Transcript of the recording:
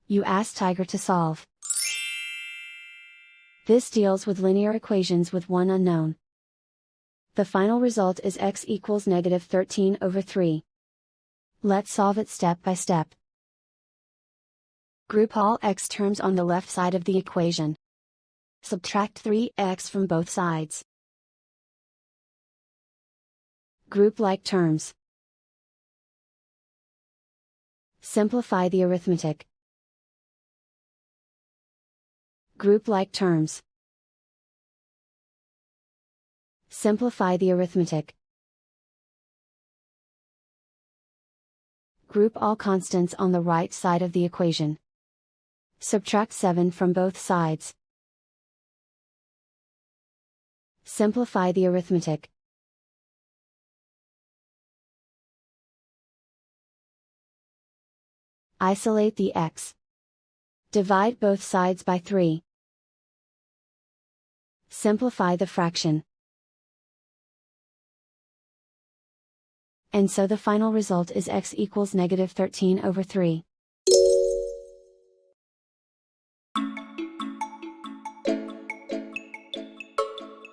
You ask Tiger to solve. This deals with linear equations with one unknown. The final result is x equals -13/3. Let's solve it step by step. Group all x terms on the left side of the equation. Subtract 3x from both sides. Group like terms. Simplify the arithmetic. Group like terms. Simplify the arithmetic. Group all constants on the right side of the equation. Subtract 7 from both sides. Simplify the arithmetic. Isolate the x. Divide both sides by 3. Simplify the fraction. And so the final result is x equals -13/3.